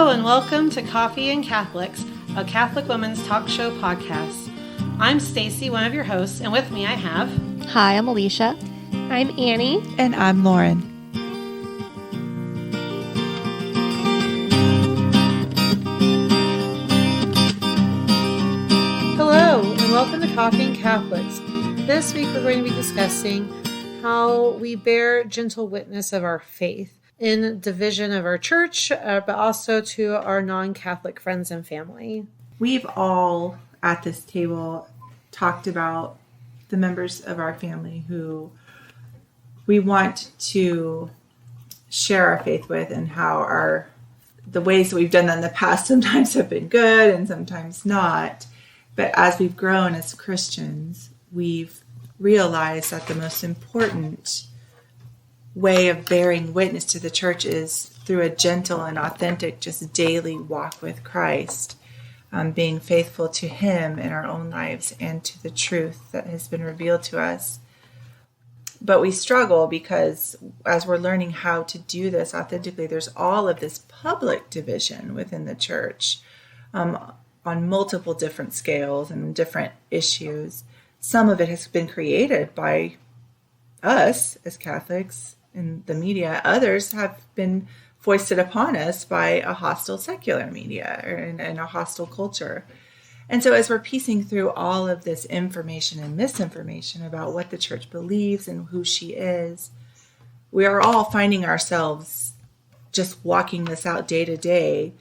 Hello and welcome to Coffee and Catholics, a Catholic women's talk show podcast. I'm Stacy, one of your hosts, and with me I have... Hi, I'm Alisha. I'm Annie. And I'm Lauren. Hello and welcome to Coffee and Catholics. This week we're going to be discussing how we bear gentle witness of our faith in division of our church, but also to our non-Catholic friends and family. We've all at this table talked about the members of our family who we want to share our faith with, and how the ways that we've done that in the past sometimes have been good and sometimes not. But as we've grown as Christians, we've realized that the most important way of bearing witness to the church is through a gentle and authentic, just daily walk with Christ, being faithful to Him in our own lives and to the truth that has been revealed to us. But we struggle because as we're learning how to do this authentically, there's all of this public division within the church on multiple different scales and different issues. Some of it has been created by us as Catholics in the media. Others have been foisted upon us by a hostile secular media and a hostile culture. And so as we're piecing through all of this information and misinformation about what the church believes and who she is, we are all finding ourselves just walking this out day to day,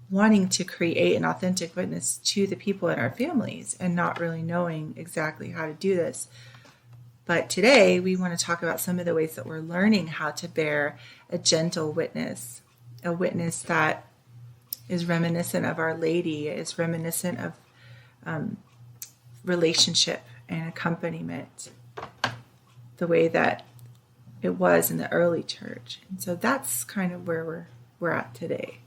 wanting to create an authentic witness to the people in our families and not really knowing exactly how to do this. But today we want to talk about some of the ways that we're learning how to bear a gentle witness, a witness that is reminiscent of Our Lady, is reminiscent of relationship and accompaniment, the way that it was in the early church. And so that's kind of where we're at today.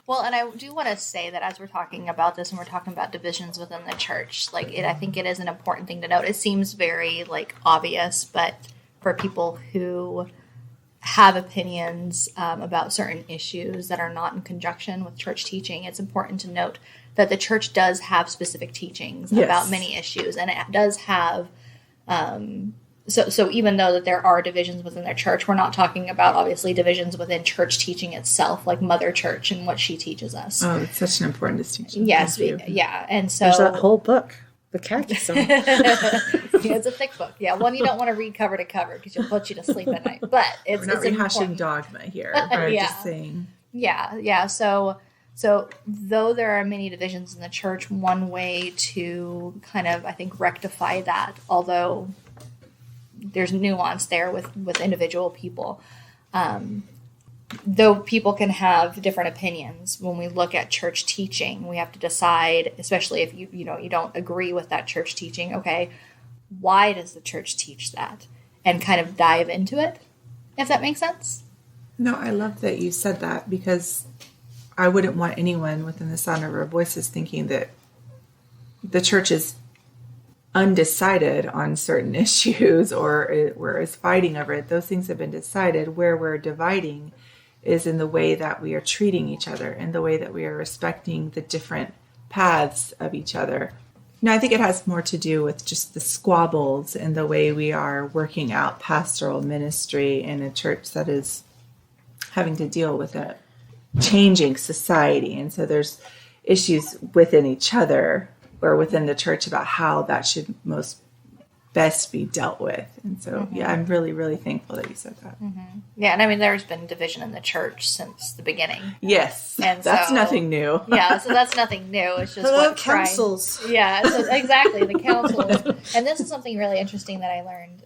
Well, and I do want to say that as we're talking about this and we're talking about divisions within the church, I think it is an important thing to note. It seems very obvious, but for people who have opinions about certain issues that are not in conjunction with church teaching, it's important to note that the church does have specific teachings about many issues, and it does have So even though that there are divisions within their church, we're not talking about, obviously, divisions within church teaching itself, like Mother Church and what she teaches us. Oh, it's such an important distinction. Yes, yeah. And so... There's that whole book, the Catechism. It's a thick book. Yeah, one you don't want to read cover to cover because you'll put you to sleep at night. But we're not rehashing dogma here. We're just saying... Yeah. So though there are many divisions in the church, one way to kind of, I think, rectify that, although... there's nuance there with individual people. Though people can have different opinions, when we look at church teaching, we have to decide, especially if you don't agree with that church teaching, okay, why does the church teach that? And kind of dive into it, if that makes sense. No, I love that you said that, because I wouldn't want anyone within the sound of our voices thinking that the church is undecided on certain issues or is fighting over it. Those things have been decided. Where we're dividing is in the way that we are treating each other and the way that we are respecting the different paths of each other. I think it has more to do with just the squabbles and the way we are working out pastoral ministry in a church that is having to deal with a changing society. And so there's issues within each other or within the church about how that should most best be dealt with. And so, I'm really, really thankful that you said that. Mm-hmm. Yeah, and I mean, there's been division in the church since the beginning. Yes, and that's nothing new. Yeah, so that's nothing new. It's just what councils. Yeah, so exactly, the councils. And this is something really interesting that I learned.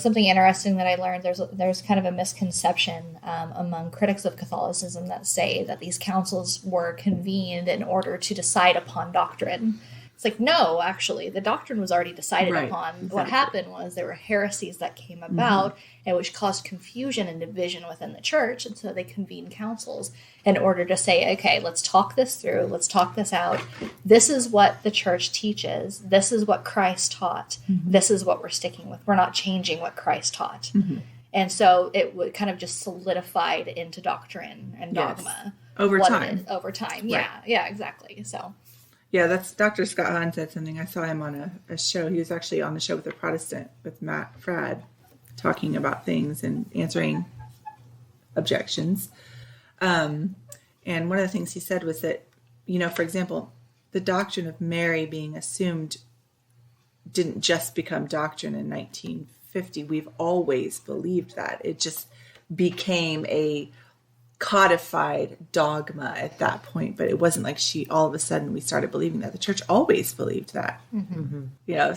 Something interesting that I learned, there's kind of a misconception among critics of Catholicism that say that these councils were convened in order to decide upon doctrine. It's no, actually, the doctrine was already decided upon. Exactly. What happened was there were heresies that came about, and which caused confusion and division within the church, and so they convened councils in order to say, okay, let's talk this through, let's talk this out. This is what the church teaches. This is what Christ taught. This is what we're sticking with. We're not changing what Christ taught. And so it kind of just solidified into doctrine and dogma. over what time. it is over time. Right. Yeah, exactly. So Yeah, that's Dr. Scott Hahn said something. I saw him on a show. He was actually on the show with a Protestant, with Matt Fradd, talking about things and answering objections. And one of the things he said was that, for example, the doctrine of Mary being assumed didn't just become doctrine in 1950. We've always believed that. It just became a codified dogma at that point, but it wasn't like all of a sudden we started believing that. The church always believed that.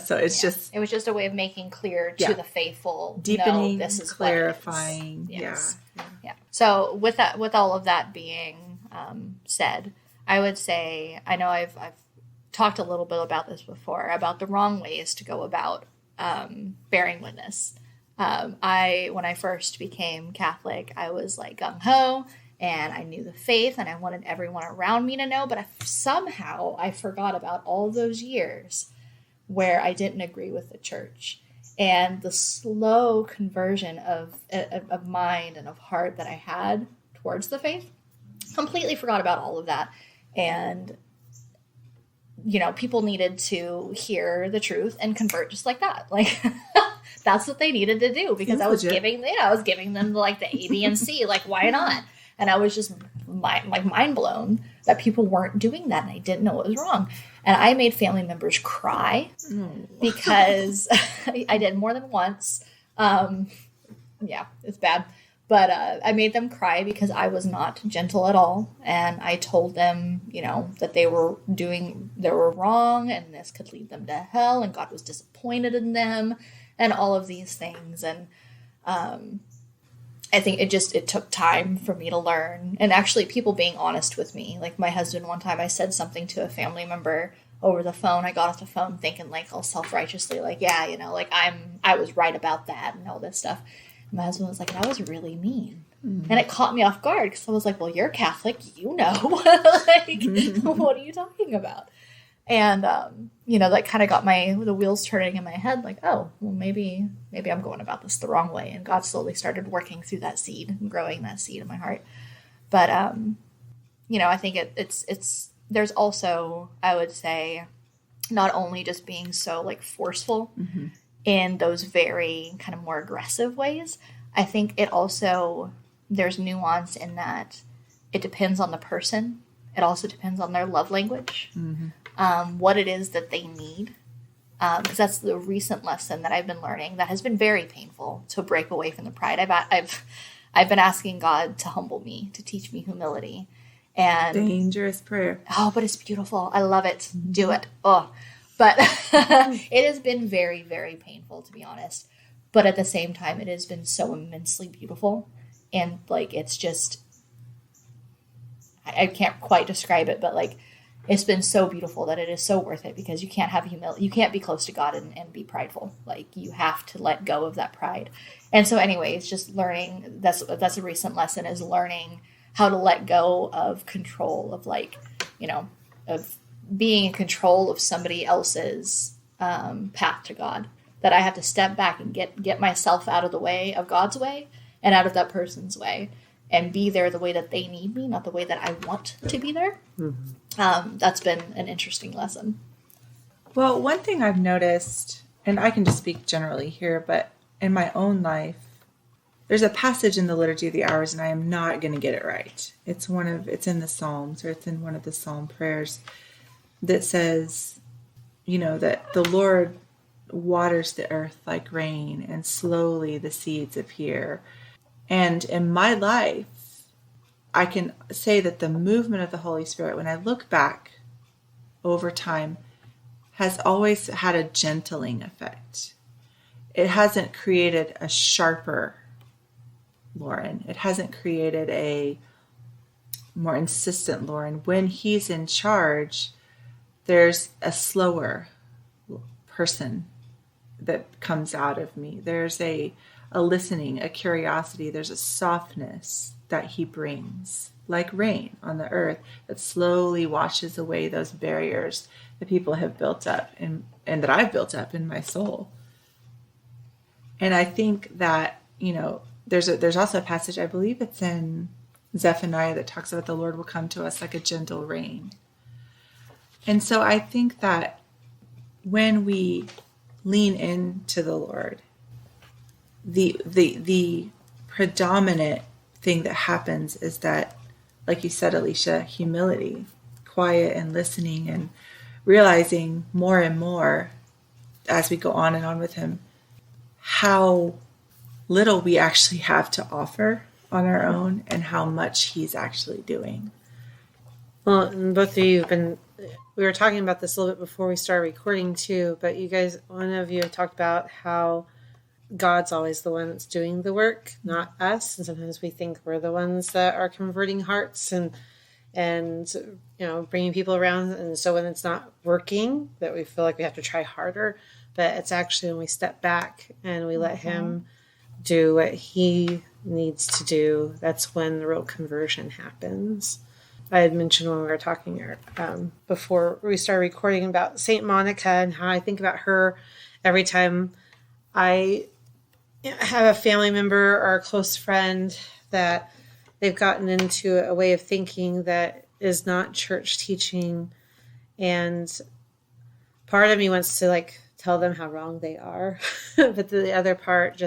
So it's just, it was just a way of making clear to the faithful, deepening, no, this is clarifying. What it is. Yes. Yeah. So with all of that being said, I would say, I know I've talked a little bit about this before, about the wrong ways to go about bearing witness. When I first became Catholic, I was like gung-ho, and I knew the faith, and I wanted everyone around me to know, but somehow I forgot about all those years where I didn't agree with the church. And the slow conversion of mind and of heart that I had towards the faith, completely forgot about all of that. And people needed to hear the truth and convert just like that. Like, that's what they needed to do, because I was giving them like the A, B, and C. Like, why not? And I was just mind blown that people weren't doing that, and I didn't know what was wrong. And I made family members cry because I did more than once. Yeah, it's bad. But I made them cry because I was not gentle at all. And I told them, that they were wrong, and this could lead them to hell, and God was disappointed in them, and all of these things. And I think it took time for me to learn. And actually people being honest with me. Like my husband, one time I said something to a family member over the phone. I got off the phone thinking like all self-righteously, like, yeah, like I was right about that and all this stuff. My husband was like, that was really mean. Mm-hmm. And it caught me off guard, because I was like, well, you're Catholic, like, what are you talking about? And, that kind of got the wheels turning in my head, like, oh, well, maybe I'm going about this the wrong way. And God slowly started working through that seed and growing that seed in my heart. But, I think it's there's also, I would say, not only just being so like forceful in those very kind of more aggressive ways. I think it also, there's nuance in that it depends on the person. It also depends on their love language, what it is that they need. Because that's the recent lesson that I've been learning that has been very painful, to break away from the pride. I've been asking God to humble me, to teach me humility. And dangerous prayer. Oh, but it's beautiful. I love it. Do it. Oh, but it has been very, very painful, to be honest. But at the same time, it has been so immensely beautiful. And like, it's just, I can't quite describe it, but like, it's been so beautiful that it is so worth it, because you can't have humility. You can't be close to God and be prideful. Like, you have to let go of that pride. And so anyways, just learning, that's a recent lesson, is learning how to let go of control, of like, of being in control of somebody else's path to God. That I have to step back and get myself out of the way of God's way and out of that person's way, and be there the way that they need me, not the way that I want to be there. That's been an interesting lesson. Well, one thing I've noticed, and I can just speak generally here, but in my own life, there's a passage in the Liturgy of the Hours, and I am not going to get it right. It's in the Psalms, or it's in one of the Psalm prayers, that says, that the Lord waters the earth like rain, and slowly the seeds appear. And in my life, I can say that the movement of the Holy Spirit, when I look back over time, has always had a gentling effect. It hasn't created a sharper Lauren. It hasn't created a more insistent Lauren. When he's in charge, there's a slower person that comes out of me. There's a listening, a curiosity. There's a softness that he brings, like rain on the earth, that slowly washes away those barriers that people have built up and that I've built up in my soul. And I think that, there's also a passage, I believe it's in Zephaniah that talks about the Lord will come to us like a gentle rain. And so I think that when we lean into the Lord, the predominant thing that happens is that, like you said, Alisha, humility, quiet and listening and realizing more and more as we go on and on with him, how little we actually have to offer on our own and how much he's actually doing. Well, and both of you we were talking about this a little bit before we started recording too, but you guys, one of you have talked about how God's always the one that's doing the work, not us. And sometimes we think we're the ones that are converting hearts and bringing people around. And so when it's not working, that we feel like we have to try harder. But it's actually when we step back and we let him do what he needs to do, that's when the real conversion happens. I had mentioned when we were talking before we started recording about St. Monica and how I think about her every time I have a family member or a close friend that they've gotten into a way of thinking that is not church teaching. And part of me wants to tell them how wrong they are. But the other part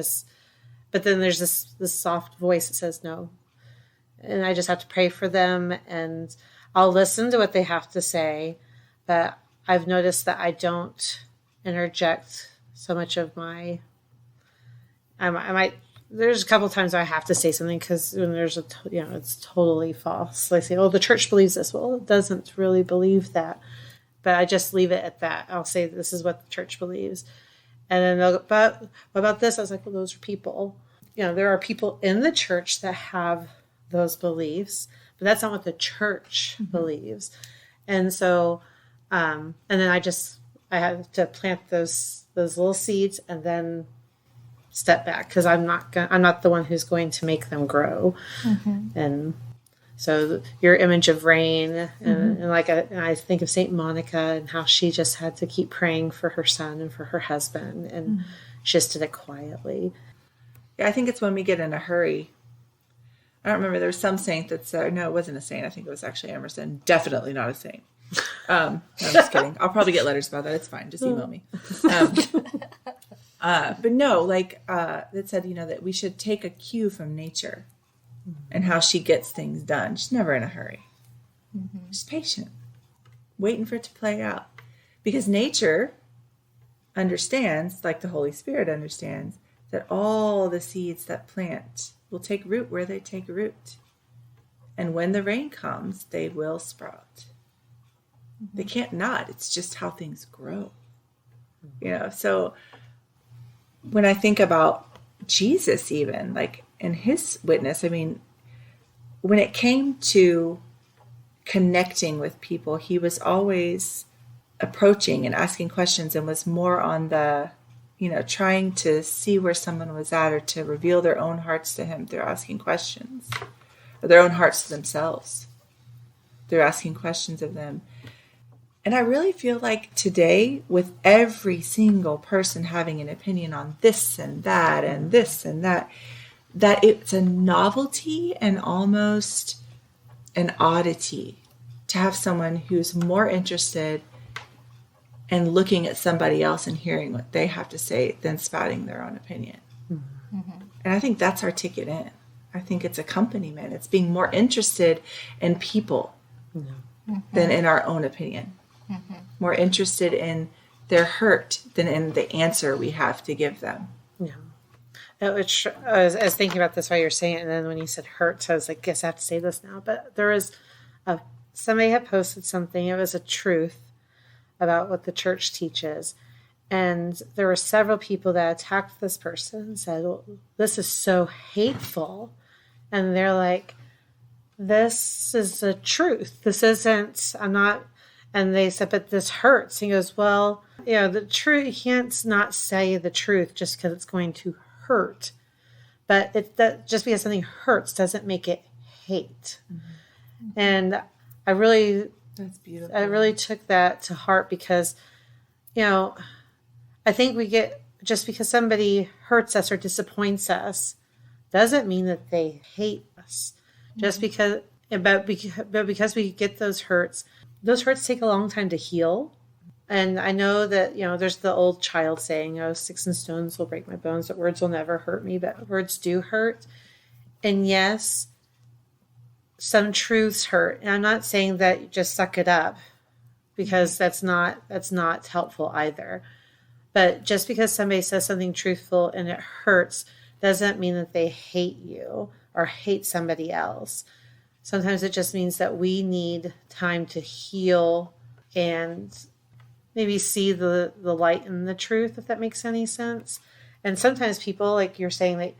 but then there's this soft voice that says no. And I just have to pray for them and I'll listen to what they have to say. But I've noticed that I don't interject so much of I might, there's a couple of times I have to say something because when there's it's totally false. They say, oh, the church believes this. Well, it doesn't really believe that. But I just leave it at that. I'll say, this is what the church believes. And then they'll go, but what about this? I was like, well, those are people. There are people in the church that have those beliefs, but that's not what the church believes. And so, and then I have to plant those little seeds and then step back because I'm not the one who's going to make them grow. And so your image of rain and I think of Saint Monica and how she just had to keep praying for her son and for her husband, and she just did it quietly. Yeah, I think it's when we get in a hurry. I don't remember. There was some saint that said, no, it wasn't a saint. I think it was actually Emerson. Definitely not a saint. No, I'm just kidding. I'll probably get letters about that. It's fine. Just email me. But no, that said, that we should take a cue from nature and how she gets things done. She's never in a hurry. She's patient, waiting for it to play out. Because nature understands, like the Holy Spirit understands, that all the seeds that plant will take root where they take root. And when the rain comes, they will sprout. They can't not. It's just how things grow. So when I think about Jesus even, in his witness, when it came to connecting with people, he was always approaching and asking questions and was more on the trying to see where someone was at or to reveal their own hearts to him through asking questions, or their own hearts to themselves through asking questions of them. And I really feel like today, with every single person having an opinion on this and that and this and that it's a novelty and almost an oddity to have someone who's more interested and looking at somebody else and hearing what they have to say than spouting their own opinion. And I think that's our ticket in. I think it's accompaniment. It's being more interested in people than in our own opinion. More interested in their hurt than in the answer we have to give them. I was thinking about this while you were saying it, and then when you said hurt, I was like, guess I have to say this now. But there was somebody had posted something. It was a truth about what the church teaches. And there were several people that attacked this person and said, well, this is so hateful. And they're like, this is the truth. This isn't, I'm not, and they said, but this hurts. He goes, well, the truth, you can't not say the truth just because it's going to hurt. But that just because something hurts doesn't make it hate. And that's beautiful. I really took that to heart because, I think we get, just because somebody hurts us or disappoints us, doesn't mean that they hate us. just because, but because we get those hurts take a long time to heal. And I know that, there's the old child saying, oh, sticks and stones will break my bones, but words will never hurt me, but words do hurt. And yes, some truths hurt. And I'm not saying that you just suck it up, because that's not helpful either. But just because somebody says something truthful and it hurts doesn't mean that they hate you or hate somebody else. Sometimes it just means that we need time to heal and maybe see the light in the truth, if that makes any sense. And sometimes people, like you're saying, that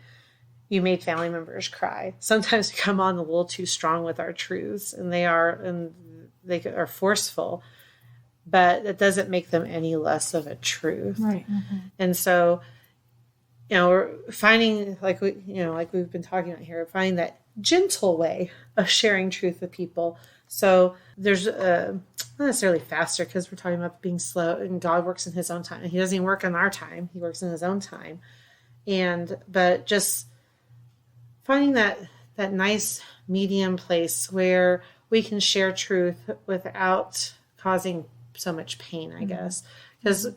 you made family members cry. Sometimes we come on a little too strong with our truths, and they are forceful, but it doesn't make them any less of a truth. Right. Mm-hmm. And so, we're finding, like we've been talking about here, finding that gentle way of sharing truth with people. So there's not necessarily faster, because we're talking about being slow, and God works in his own time, and he doesn't even work in our time. He works in his own time. But just finding that nice medium place where we can share truth without causing so much pain, I guess. Because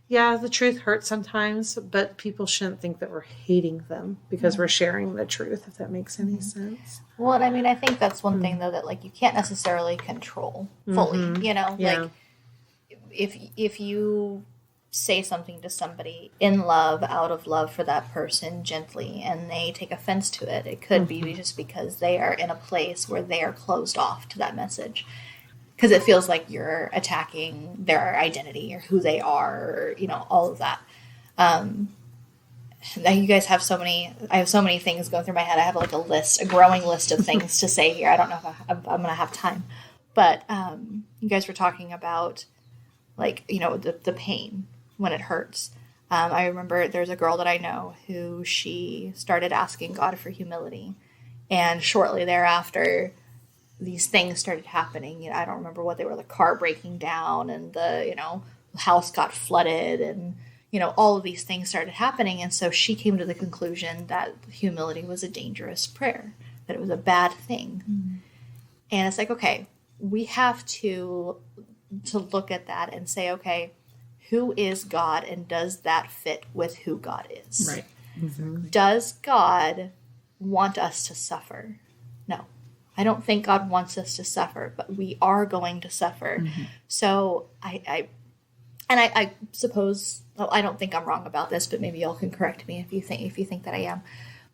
the truth hurts sometimes, but people shouldn't think that we're hating them because we're sharing the truth, if that makes any sense. Well, and I mean, I think that's one thing, though, that, like, you can't necessarily control fully, like, if you say something to somebody in love, out of love for that person, gently, and they take offense to it, it could be just because they are in a place where they are closed off to that message. Because it feels like you're attacking their identity or who they are, or, all of that. You guys have I have so many things going through my head. I have like a growing list of things to say here. I don't know if I'm going to have time. But you guys were talking about, like, the pain when it hurts. I remember there's a girl that I know who she started asking God for humility. And shortly thereafter, these things started happening. I don't remember what they were, the car breaking down, and the, house got flooded, and, all of these things started happening. And so she came to the conclusion that humility was a dangerous prayer, that it was a bad thing. Mm-hmm. And it's like, okay, we have to look at that and say, okay, who is God, and does that fit with who God is? Right. Exactly. Does God want us to suffer? No. I don't think God wants us to suffer, but we are going to suffer. Mm-hmm. So I suppose, well, I don't think I'm wrong about this, but maybe y'all can correct me if you think that I am.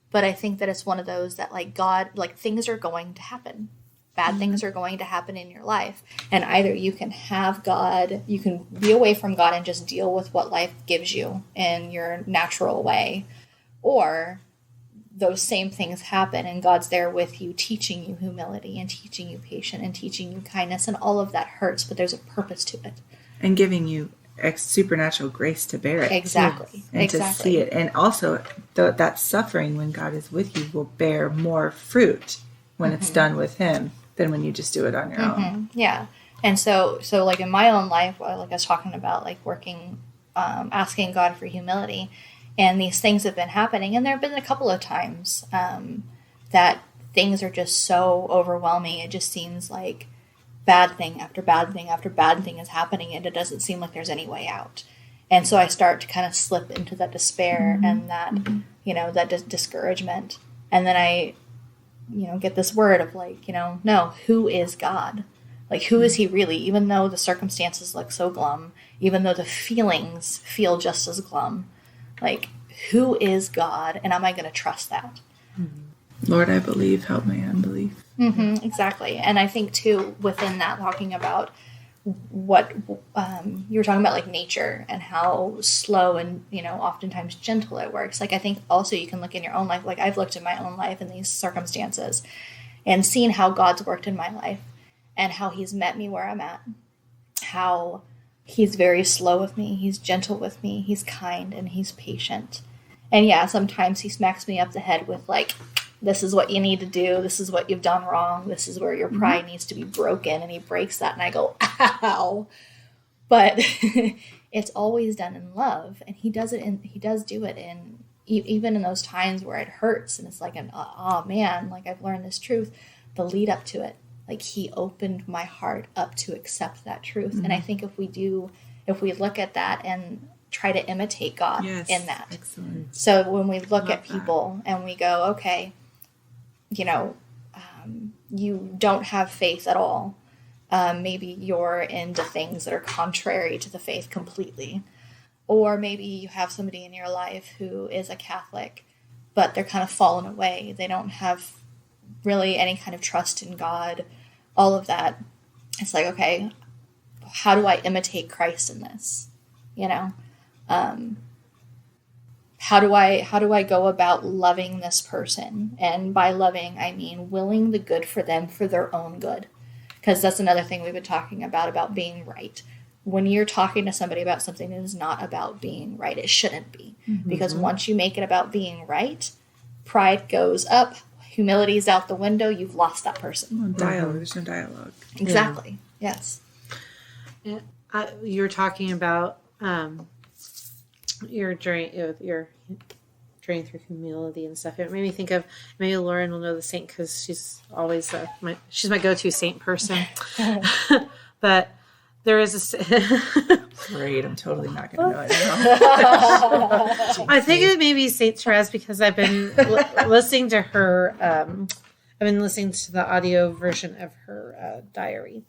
But I think that it's one of those that, like, God, like, things are going to happen. Bad things are going to happen in your life. And either you can have God, you can be away from God and just deal with what life gives you in your natural way, or those same things happen and God's there with you, teaching you humility and teaching you patience and teaching you kindness, and all of that hurts, but there's a purpose to it. And giving you supernatural grace to bear it. Exactly. And to see it. And also, that suffering, when God is with you, will bear more fruit when it's done with him than when you just do it on your own. Yeah. And so like in my own life, like I was talking about, like working, asking God for humility, and these things have been happening. And there have been a couple of times that things are just so overwhelming. It just seems like bad thing after bad thing after bad thing is happening, and it doesn't seem like there's any way out. And so I start to kind of slip into that despair and that, that discouragement. And then I, get this word of like, no, who is God? Like, who is he really? Even though the circumstances look so glum, even though the feelings feel just as glum, like, who is God? And am I going to trust that? Lord, I believe, help my unbelief. Exactly. And I think too, within that, talking about what you were talking about, like nature and how slow and, oftentimes gentle it works. Like, I think also you can look in your own life. Like, I've looked in my own life in these circumstances and seen how God's worked in my life and how he's met me where I'm at, how he's very slow with me, he's gentle with me, he's kind, and he's patient. And yeah, sometimes he smacks me up the head with like, this is what you need to do, this is what you've done wrong, this is where your pride needs to be broken, and he breaks that, and I go, ow. But it's always done in love, and he does do it in even in those times where it hurts, and it's like oh man, like I've learned this truth, the lead up to it, like he opened my heart up to accept that truth. And I think if we look at that and try to imitate God in that. Excellent. So when we look at people and we go, okay, you don't have faith at all. Maybe you're into things that are contrary to the faith completely. Or maybe you have somebody in your life who is a Catholic, but they're kind of fallen away. They don't have really any kind of trust in God, all of that. It's like, okay, how do I imitate Christ in this? How do I go about loving this person? And by loving, I mean willing the good for them for their own good. Because that's another thing we've been talking about being right. When you're talking to somebody about something that is not about being right, it shouldn't be. Because once you make it about being right, pride goes up, humility is out the window, you've lost that person. Dialogue. There's no dialogue. Exactly. Yeah. Yes. You were talking about your journey through humility and stuff. It made me think of, maybe Lauren will know the saint because she's always she's my go-to saint person. But there is Great, I'm totally not going to know it now. I think it may be Saint Therese because I've been listening to her. I've been listening to the audio version of her diary.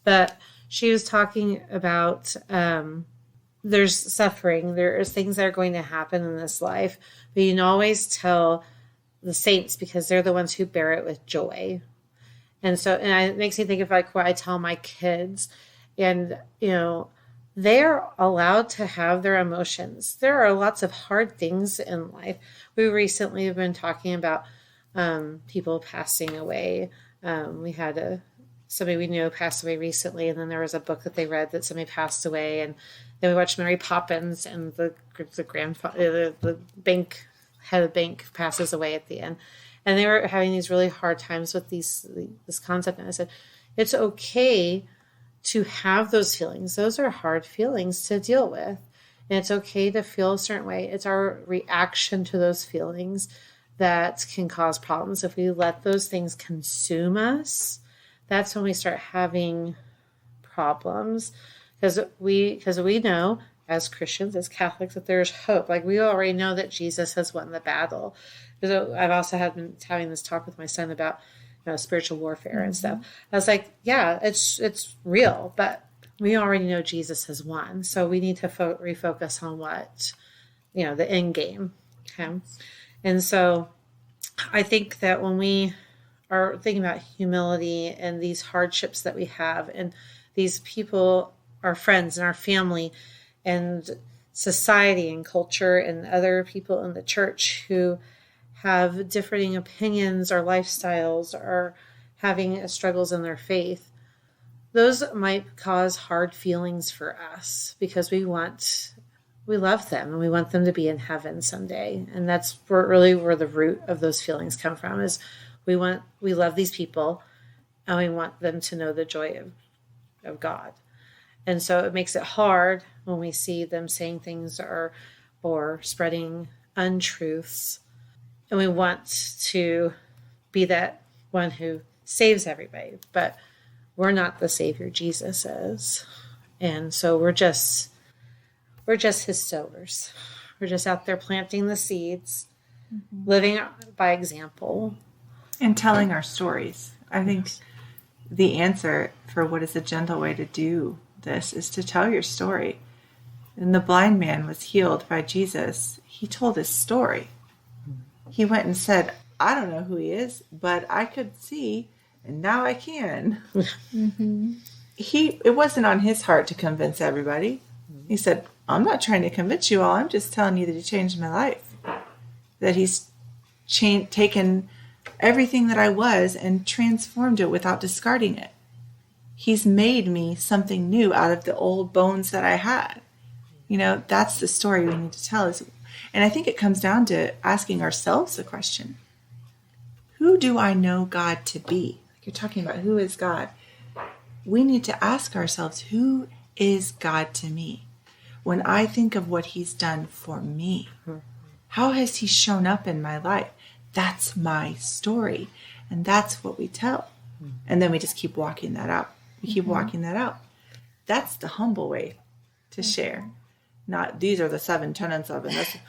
But she was talking about there's suffering. There's things that are going to happen in this life. But you can always tell the saints because they're the ones who bear it with joy. And it makes me think of like what I tell my kids. And, they're allowed to have their emotions. There are lots of hard things in life. We recently have been talking about people passing away. We had somebody we knew passed away recently, and then there was a book that they read that somebody passed away, and then we watched Mary Poppins, and the grandfather, the bank head of the bank passes away at the end, and they were having these really hard times with this concept. And I said, it's okay to have those feelings. Those are hard feelings to deal with. And it's okay to feel a certain way. It's our reaction to those feelings that can cause problems. If we let those things consume us, that's when we start having problems. Because we know as Christians, as Catholics, that there's hope. Like we already know that Jesus has won the battle. I've also been having this talk with my son about spiritual warfare and stuff. I was like, yeah, it's real, but we already know Jesus has won. So we need to refocus on what, the end game. Okay. And so I think that when we are thinking about humility and these hardships that we have, and these people, our friends and our family and society and culture and other people in the church who have differing opinions or lifestyles or having struggles in their faith, those might cause hard feelings for us because we love them and we want them to be in heaven someday. And that's where the root of those feelings come from, is we love these people and we want them to know the joy of God. And so it makes it hard when we see them saying things or spreading untruths. And we want to be that one who saves everybody, but we're not the Savior Jesus is. And so we're just his sowers. We're just out there planting the seeds, living by example. And telling our stories. I think the answer for what is a gentle way to do this is to tell your story. When the blind man was healed by Jesus, he told his story. He went and said, I don't know who he is, but I could see, and now I can. It wasn't on his heart to convince everybody. He said, I'm not trying to convince you all. I'm just telling you that he changed my life. That he's taken everything that I was and transformed it without discarding it. He's made me something new out of the old bones that I had. That's the story we need to tell. And I think it comes down to asking ourselves the question, who do I know God to be? Like you're talking about, who is God? We need to ask ourselves, who is God to me? When I think of what he's done for me, how has he shown up in my life? That's my story. And that's what we tell. And then we just keep walking that out. We keep walking that out. That's the humble way to share. Not, these are the 7 tenets of it.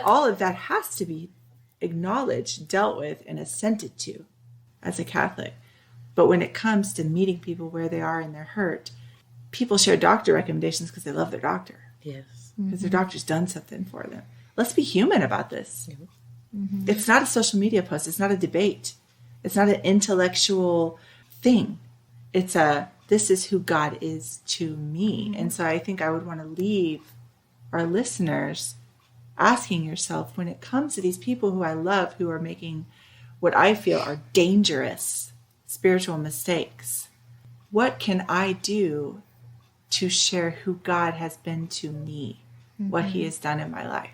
All of that has to be acknowledged, dealt with, and assented to as a Catholic. But when it comes to meeting people where they are in their hurt, people share doctor recommendations because they love their doctor. Yes. Because their doctor's done something for them. Let's be human about this. It's not a social media post. It's not a debate. It's not an intellectual thing. It's this is who God is to me. And so I think I would want to leave our listeners asking yourself, when it comes to these people who I love, who are making what I feel are dangerous spiritual mistakes, what can I do to share who God has been to me, what he has done in my life?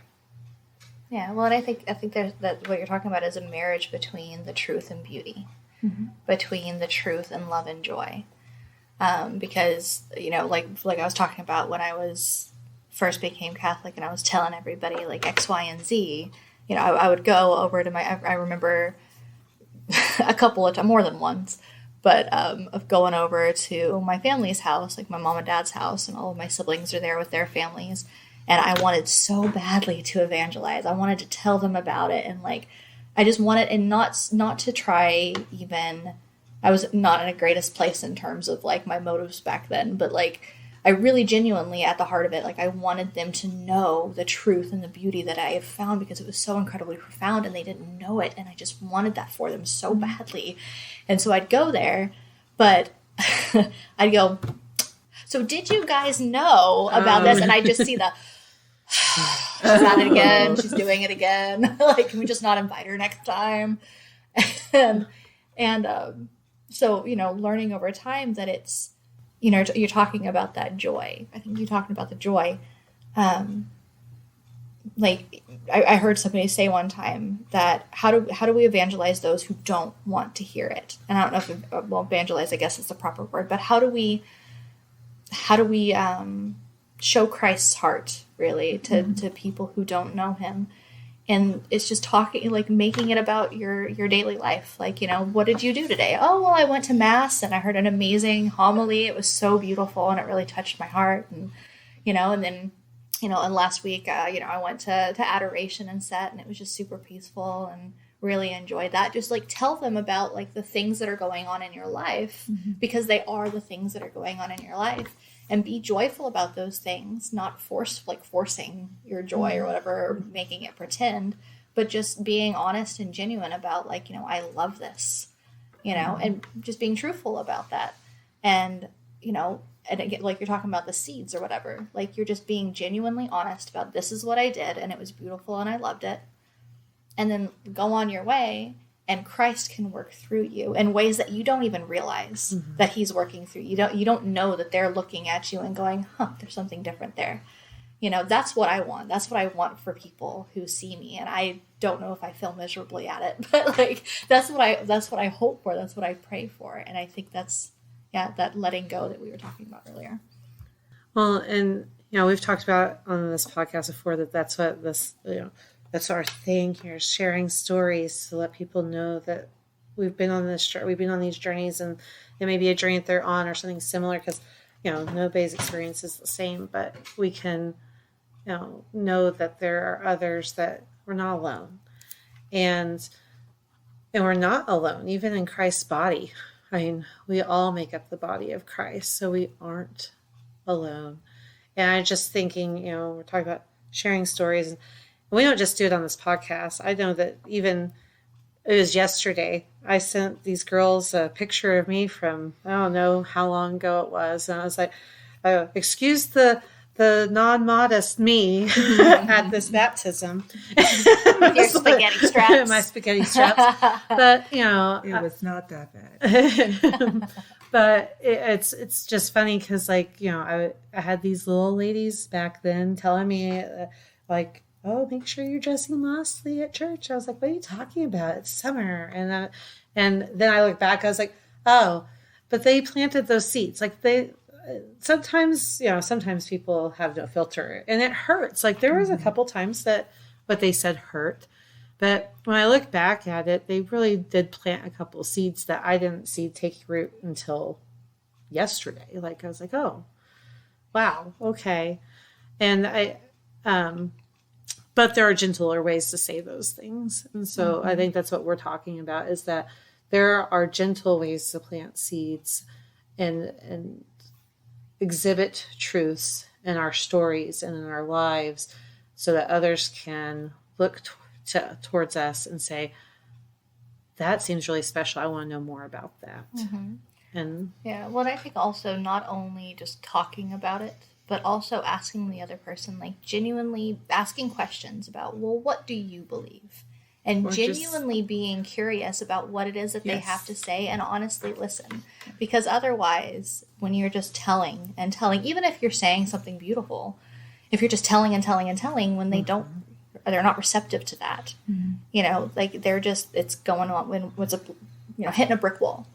Yeah, well, and I think there's that what you're talking about is a marriage between the truth and beauty, between the truth and love and joy. Because, like I was talking about when I first became Catholic and I was telling everybody like X, Y, and Z, I would go over to I remember a couple of times, more than once, but of going over to my family's house, like my mom and dad's house, and all of my siblings are there with their families. And I wanted so badly to evangelize. I wanted to tell them about it. And like, I just wanted, and not to try even, I was not in the greatest place in terms of like my motives back then, but like, I really genuinely at the heart of it, like I wanted them to know the truth and the beauty that I have found because it was so incredibly profound and they didn't know it. And I just wanted that for them so badly. And so I'd go there, but I'd go, so did you guys know about this? And I just see the, she's at it again. She's doing it again. Like, can we just not invite her next time? And so, learning over time that it's, you're talking about that joy. I think you're talking about the joy. Like I heard somebody say one time that how do we evangelize those who don't want to hear it? And I don't know if evangelize, I guess is the proper word, but how do we show Christ's heart really to people who don't know him? And it's just talking, like making it about your daily life. Like, what did you do today? Oh, well, I went to mass and I heard an amazing homily. It was so beautiful and it really touched my heart. And, and then, and last week, I went to adoration and set and it was just super peaceful and really enjoyed that. Just like tell them about like the things that are going on in your life because they are the things that are going on in your life. And be joyful about those things, not forcing your joy or whatever, or making it pretend, but just being honest and genuine about like, I love this, and just being truthful about that. And, and again, like you're talking about the seeds or whatever, like you're just being genuinely honest about this is what I did and it was beautiful and I loved it. And then go on your way. And Christ can work through you in ways that you don't even realize that he's working through. You don't know that they're looking at you and going, there's something different there. That's what I want. That's what I want for people who see me. And I don't know if I fail miserably at it, but like, that's what I hope for. That's what I pray for. And I think that's, that letting go that we were talking about earlier. Well, and, we've talked about on this podcast before that's what this, that's our thing here, sharing stories to let people know that we've been on these journeys, and it may be a journey that they're on or something similar because, nobody's experience is the same, but we can, know that there are others that we're not alone. And we're not alone, even in Christ's body. I mean, we all make up the body of Christ, so we aren't alone. And I'm just thinking, we're talking about sharing stories, and we don't just do it on this podcast. I know that even it was yesterday, I sent these girls a picture of me from, I don't know how long ago it was. And I was like, excuse the non-modest me at this baptism. With your spaghetti straps. My spaghetti straps. But, it was not that bad. But it's just funny because, like, I had these little ladies back then telling me, like, oh, make sure you're dressing modestly at church. I was like, what are you talking about? It's summer. And then I look back, I was like, oh, but they planted those seeds. Like sometimes people have no filter and it hurts. Like there was a couple times that what they said hurt, But when I look back at it, they really did plant a couple of seeds that I didn't see take root until yesterday. Like I was like, oh, wow, okay. And but there are gentler ways to say those things. And so I think that's what we're talking about, is that there are gentle ways to plant seeds and exhibit truths in our stories and in our lives so that others can look towards us and say, that seems really special. I want to know more about that. And yeah, well, I think also not only just talking about it, but also asking the other person, like genuinely asking questions about, well, what do you believe? And genuinely being curious about what it is that they have to say, and honestly listen. Because otherwise, when you're just telling and telling, even if you're saying something beautiful, if you're just telling and telling and telling, when they're not receptive to that, you know, like they're just, it's going on when it's hitting a brick wall.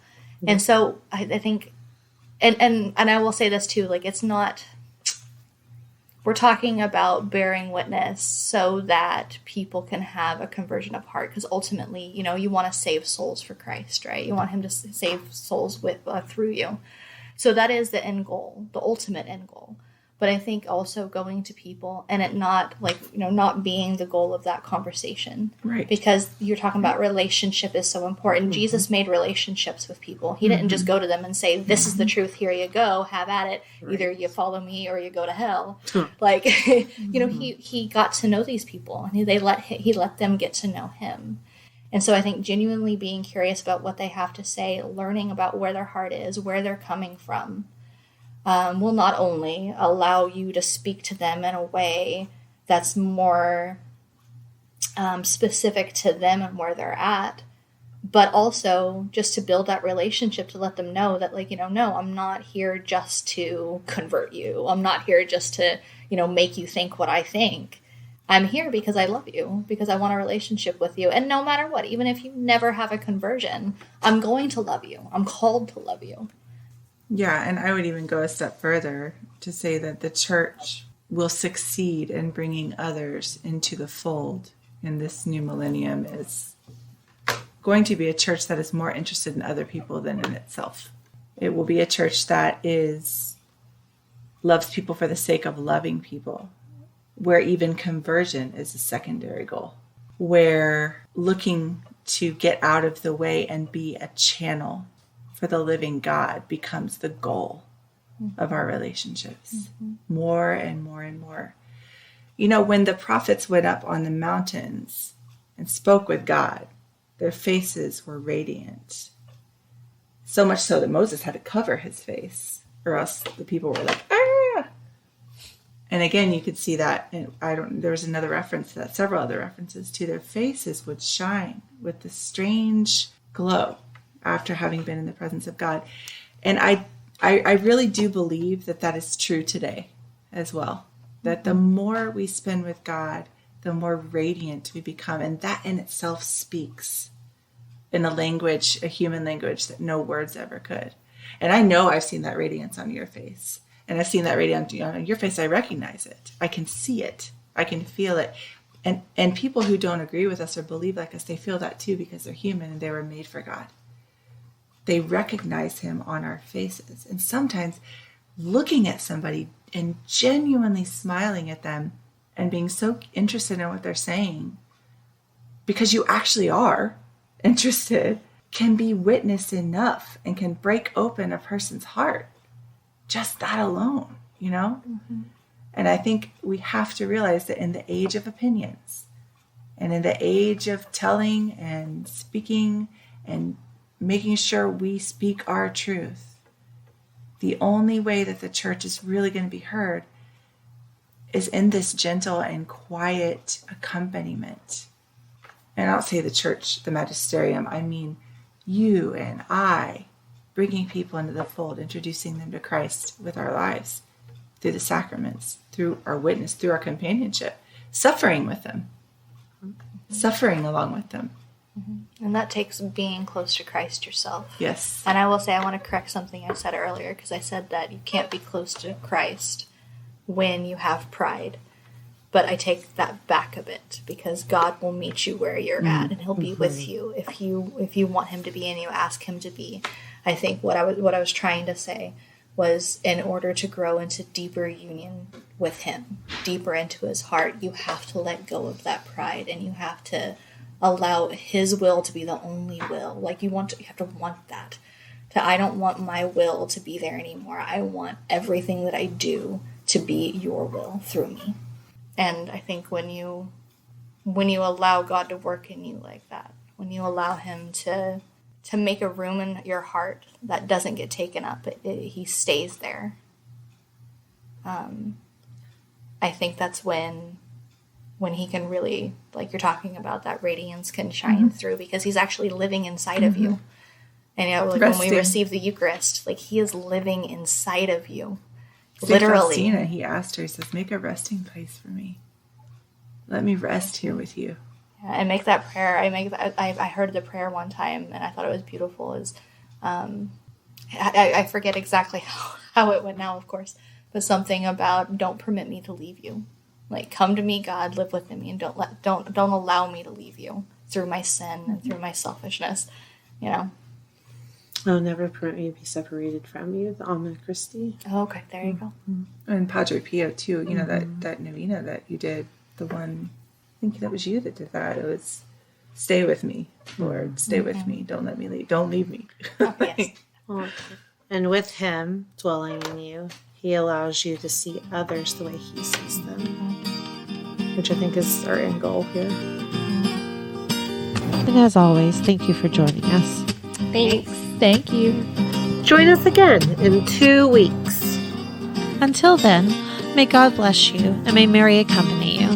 And so I think, and I will say this too, like it's not, we're talking about bearing witness so that people can have a conversion of heart, because ultimately, you know, you want to save souls for Christ, right? You want him to save souls through you. So that is the end goal, the ultimate end goal. But I think also going to people and it not like, you know, not being the goal of that conversation. Right. Because you're talking about relationship is so important. Jesus made relationships with people. He didn't just go to them and say, this is the truth, here you go, have at it. Right. Either you follow me or you go to hell. Like, you know, he got to know these people and he let them get to know him. And so I think genuinely being curious about what they have to say, learning about where their heart is, where they're coming from, will not only allow you to speak to them in a way that's more specific to them and where they're at, but also just to build that relationship, to let them know that, like, you know, no, I'm not here just to convert you. I'm not here just to, you know, make you think what I think. I'm here because I love you, because I want a relationship with you. And no matter what, even if you never have a conversion, I'm going to love you. I'm called to love you. Yeah, and I would even go a step further to say that the church will succeed in bringing others into the fold in this new millennium is going to be a church that is more interested in other people than in itself. It will be a church that loves people for the sake of loving people, where even conversion is a secondary goal, where looking to get out of the way and be a channel for the living God becomes the goal of our relationships, more and more and more. You know, when the prophets went up on the mountains and spoke with God, their faces were radiant. So much so that Moses had to cover his face, or else the people were like, ah! And again, you could see that, and there was another reference to that, several other references to their faces would shine with this strange glow after having been in the presence of God. And I really do believe that is true today as well. That the more we spend with God, the more radiant we become. And that in itself speaks in a human language that no words ever could. And I know I've seen that radiance on your face. And I've seen that radiance on your face. I recognize it. I can see it. I can feel it. And people who don't agree with us or believe like us, they feel that too, because they're human and they were made for God. They recognize him on our faces. And sometimes looking at somebody and genuinely smiling at them and being so interested in what they're saying, because you actually are interested, can be witness enough and can break open a person's heart. Just that alone, you know? And I think we have to realize that in the age of opinions and in the age of telling and speaking and making sure we speak our truth, the only way that the church is really going to be heard is in this gentle and quiet accompaniment. And I don't say the church, the magisterium, I mean you and I, bringing people into the fold, introducing them to Christ with our lives, through the sacraments, through our witness, through our companionship, suffering with them, suffering along with them. And that takes being close to Christ yourself. Yes. And I will say, I want to correct something I said earlier, because I said that you can't be close to Christ when you have pride. But I take that back a bit, because God will meet you where you're at, and He'll be with you if you want Him to be, and you ask Him to be. I think what I was trying to say was, in order to grow into deeper union with Him, deeper into His heart, you have to let go of that pride, and you have to allow His will to be the only will. Like you have to want that. I don't want my will to be there anymore. I want everything that I do to be your will through me. And I think when you allow God to work in you like that, when you allow Him to make a room in your heart that doesn't get taken up, He stays there. I think that's when He can really, like you're talking about, that radiance can shine through, because He's actually living inside of you. And like when we receive the Eucharist, like He is living inside of you. Literally. Faustina, He asked her, He says, make a resting place for me. Let me rest here with you. Yeah, and make that prayer. I heard the prayer one time, and I thought it was beautiful. I forget exactly how it went now, of course, but something about, don't permit me to leave you. Like, come to me, God, live within me, and don't allow me to leave you through my sin and through my selfishness. I'll never permit me to be separated from you, the Amen Christi. Oh, okay, there you go. And Padre Pio, too, that novena that you did, the one, I think that was you that did that. It was, stay with me, Lord, stay with me. Don't let me leave. Don't leave me. Oh, yes. And with Him dwelling in you, He allows you to see others the way He sees them, which I think is our end goal here. And as always, thank you for joining us. Thanks. Thank you. Join us again in 2 weeks. Until then, may God bless you and may Mary accompany you.